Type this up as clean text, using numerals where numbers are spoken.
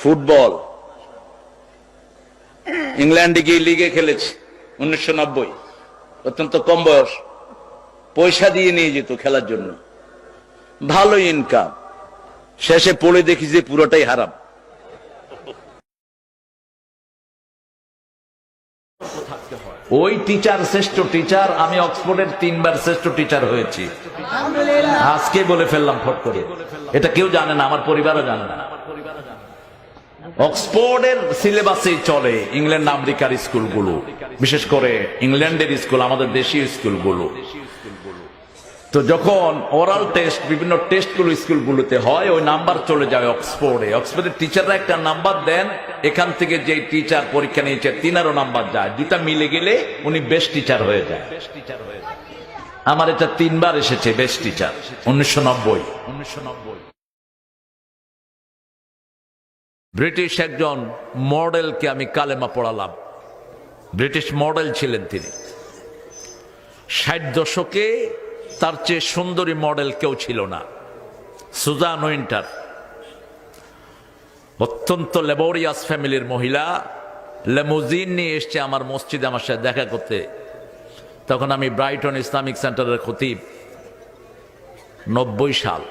Football ইংল্যান্ডে গিয়ে লিগে খেলেছি 1990, অত্যন্ত কম বয়স। পয়সা দিয়ে নিয়ে যেত খেলার জন্য, ভালো ইনকাম। শেষে পড়ে দেখি যে পুরোটাই হারাম। ওই টিচার শ্রেষ্ঠ টিচার, আমি অক্সফোর্ডের 3 বার শ্রেষ্ঠ টিচার হয়েছি। আজকে বলে ফেললাম ফট করে, এটা কেউ জানে না, আমার পরিবারও জানে না। অক্সফোর্ডের সিলেবাসেই চলে ইংল্যান্ড আমেরিকার স্কুলগুলো, বিশেষ করে ইংল্যান্ডের স্কুল, আমাদের দেশীয় স্কুলগুলো। তো যখন ওরাল টেস্ট, বিভিন্ন টেস্টগুলো স্কুলগুলোতে হয়, ওই নাম্বার চলে যায় অক্সফোর্ডে। অক্সফোর্ডের টিচাররা একটা নাম্বার দেন, এখান থেকে যে টিচার পরীক্ষা নিয়েছে তিনারও নাম্বার যায়, দুটা মিলে গেলে উনি বেস্ট টিচার হয়ে যায়। আমার এটা 3 বার এসেছে বেস্ট টিচার, 1990। ব্রিটিশ একজন মডেলকে আমি কালেমা পড়ালাম। ব্রিটিশ মডেল ছিলেন তিনি। 60 দশকে তার চেয়ে সুন্দরী মডেল কেউ ছিল না। সুজান উইন্টার, অত্যন্ত লেবোরিয়াস ফ্যামিলির মহিলা, লেমুজিন নিয়ে এসছে আমার মসজিদে আমার সাথে দেখা করতে। তখন আমি ব্রাইটন ইসলামিক সেন্টারের খতিব, 90 সাল।